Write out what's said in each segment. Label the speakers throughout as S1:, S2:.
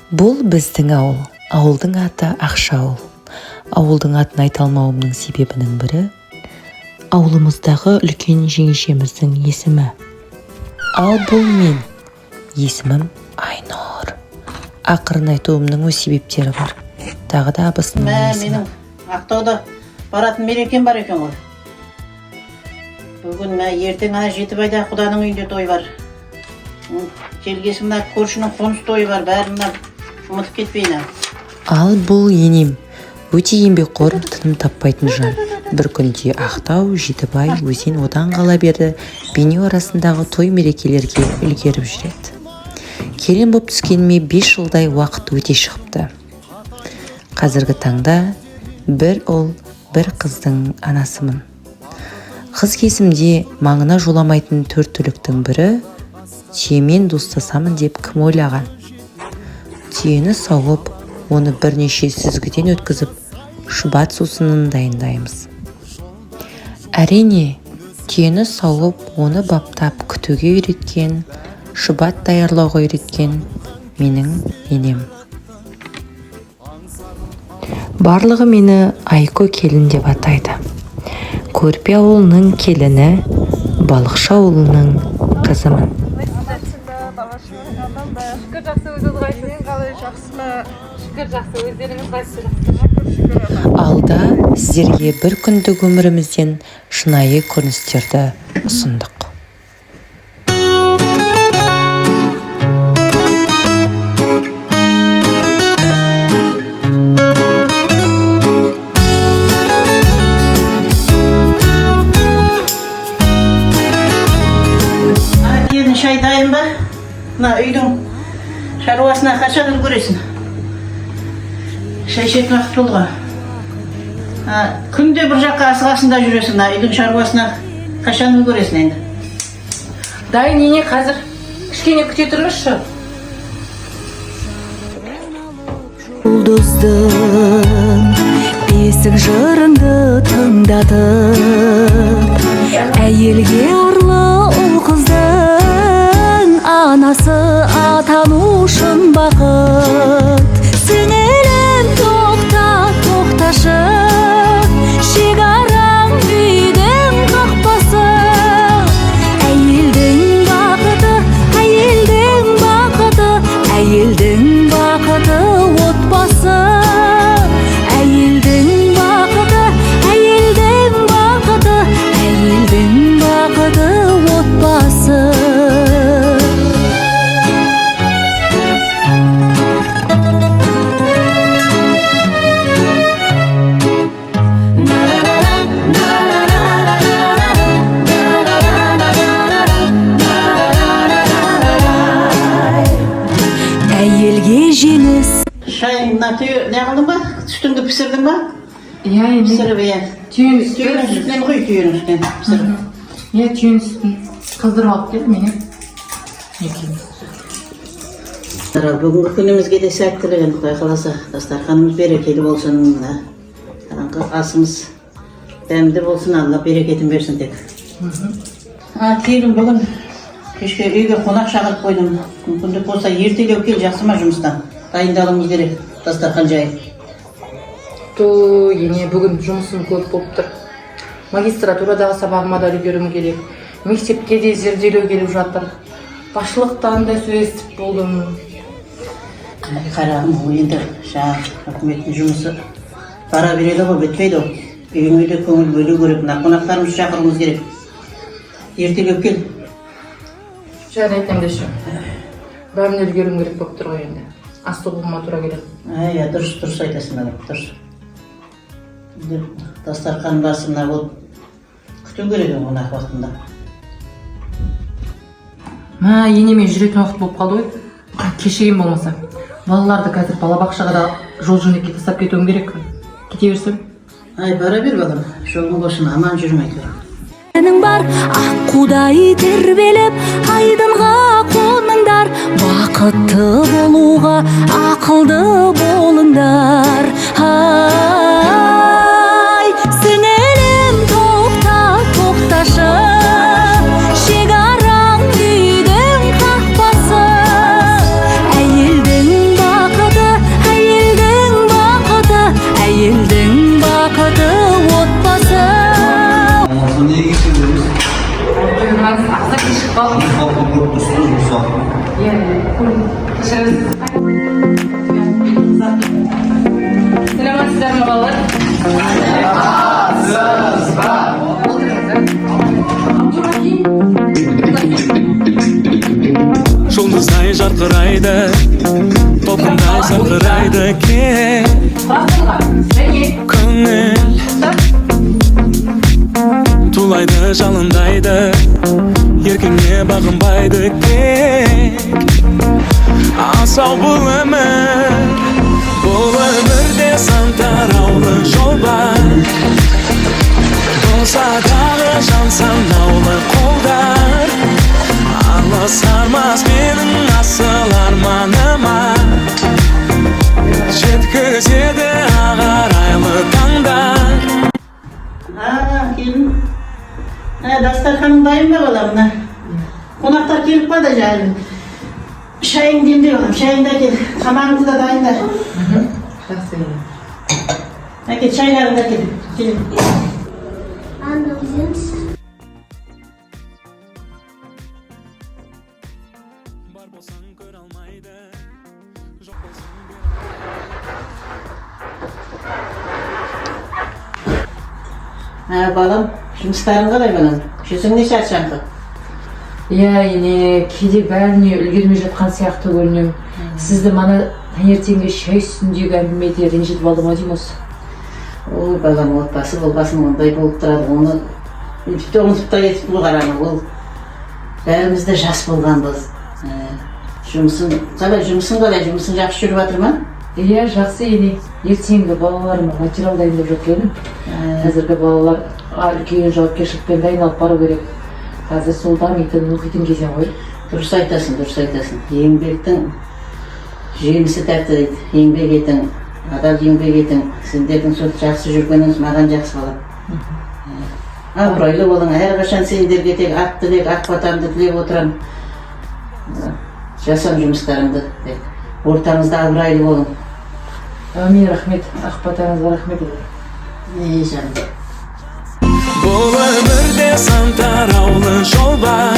S1: Бұл біздің ауыл. Ауылдың аты Ақша ауыл. Ауылдың атын айта алмауымның себебінің бірі ауылымыздағы үлкен жеңешеміздің есімі. Ал бұл мен. Есімім Айнұр. Ақырын айтуымның өз себептері бар. Тағы да абысының есімі.
S2: Менің Ақтауда баратын мерекем бар екен ғой. Бүгін ертең Жетібайда құданың үйінде той бар. Келгесі мына көршінің қоныс тойы бар. Бәрін ұмытып кетпейін.
S1: Ал бұл енем. Өте еңбекқор, тыным таппайтын жан. Бір күнде Ақтау, Жетібай, өзен одан қала берді Бейнеу арасындағы той мерекелерге үлгеріп жүреді. Келін боп түскеніме 5 жылдай уақыт өте шығыпты. Қазіргі таңда бір ұл, бір қыздың анасымын. Қыз кезімде маңына жоламайтын 4 түліктің бірі түйемен достасамын деп кім ойлаған? Түйені сауып, оны бірнеше сүзгіден өткізіп, шұбат сусынын дайындаймыз. Әрине, түйені сауып, оны баптап күтуге үйреткен, шұбат даярлауға үйреткен менің енем. Барлығы мені Айко келін деп атайды. Көрпе ауылының келіні, Балықшы ауылының қызымын. Алда сіздерге бір күндік өмірімізден шынайы көріністерді ұсындық.
S2: Шай дайын ба? Мына үйдің шаруасына қашан үлгересің? Шай ішетін уақыт болды. Күнде бір жаққа асығасында жүресің. Үйдің шаруасына қашан үлгересің енді?
S3: Дайын ене, қазір кішкене күте тұрыңызшы.
S4: Жұлдыздың бесік жырыңды тыңдатып, әйелге арлы ұл қыздың анасы атанушын бақыт. Сіңілім тоқташы, шекараң үйдің қақпасы. Әйелдің бақыты, әйелдің бақыты, әйелдің бақыты отбасы. Әйелдің бақыты, әйелдің бақыты, әйелдің бақыты отбасы. Әйелге жеңіс.
S2: Шайыңна не қылдың ба? Сүтіңді пісірдің ба? Пісіріп,
S3: Түйенің
S2: сүтінен қой, түйенің сүтінен пісіріп.
S3: Түйенің сүтін қыздырып алып келді менен.
S2: Бүгінгі күнімізге де сәттілігін Құдай қаласа, дастарханымыз берекелі болсын. Асымыз дәмді болсын, Алла берекетін берсін тек. Келін бүгін кешке үйге қонақ шақырып қойдым. Мүмкіндік болса ертелеу кел, жақсы ма жұмыстан? Дайындалуымыз керек, дастархан жайып.
S3: Ене, бүгін жұмысым көп болып тұр. Магистратурадағы сабағыма да үлгерім керек. Мектепке де зерделеу келіп жатыр. Басшылықтан да сөз естіп болдым.
S2: Қарағым, енді үкіметтің жұмысы бара береді ғой, бітпейді ғой. Үйіңе де көңіл бөлу керек, қонақтарымызды шақыруымыз керек. Ертелеу кел.
S3: Жарайды ендеше. Бәрін үлгерім керек болып тұр ғой енді. Асты болма тура келеді.
S2: Дұрыс айтасың, дұрыс. Дастархан басына болып күту керек қонақ уақытында.
S3: Енемен жүретін уақыт болып қалды ғой. Кешегім болмаса. Балаларды қазір балабақшаға да жол жөнекке тастап кетуім керек. Кете берсем?
S2: Бара бер балам, жолың болсын, аман жүрмей тұр.
S4: Бар аққудай тербеліп, айдынға қоныңдар, бақытты болуға ақылды болыңдар. Сіңілім тоқташы, шекараң үйдің қақпасы. Әйелдің бақыты,
S5: Otuzsuz misal.
S3: Selamünaleyküm балалар.
S6: Жұлдыздай жарқырайды, толқындай сарқырайды кең көңіл. Тулайды жалындайды, еркіңе бағынбайды кек. Асау бұл өмірде сан тараулы жол бар. Болса дағы жан санаулы қолдар. Алысармас менің асыл арманыма, жеткізеді ағарайлы таңдар.
S2: Келін. Дастарханың дайын ба балам? Мына қонақтар келіп қалды жаңағы. Шайың демдей балам, шайың да кел. Тамағыңды да дайында. Әкел, шайларың да кел. Келin.
S6: Бар болсаң көре алмайды, жоқ болсаң
S2: Балам, жұмыстарың қалай балам? Жүзің не шаршаңқы?
S3: Иә, ене, кейде бәріне үлгермей жатқан сияқты көрінем. Сізді мана таңертеңгі шай үстіндегі әңгімеде ренжітіп алдым ау деймін осы.
S2: Ой, балам, отбасы болғасын ондай болып тұрады. Оны тіпті ұмытып та кетіп бұл қараны. Ол бәрімізде жас болғанбыз. Жұмысың қалай? Жұмысың жақсы жүріп жатыр ма?
S3: Иә, жақсы ене. Ертеңгі балаларыма материал дайындап жатыр едім. Қазіргі балалар үлкен жауапкершілікпен дайындалып бару керек. Қазір сол дамитын, оқитын кезең ғой.
S2: Дұрыс айтасың. Еңбектің жемісі тәтті дейді. Еңбек етің, адал еңбек етің. Сендердің сол жақсы жүргеніңіз маған жақсы балам. Абыройлы болың. Әрқашан сендерге тек ақ тілек, ақ батамды тілеп отырам. Жасам жұмыстарыңды. Ортаңызда абыройлы болың.
S3: Әмин, рахмет. Ақ батаңызға рахмет.
S2: Жаным.
S6: бұл өмірде сан тараулы жол бар.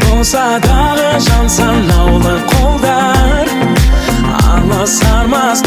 S6: Болса дағы жан санаулы қолдар. Алысармас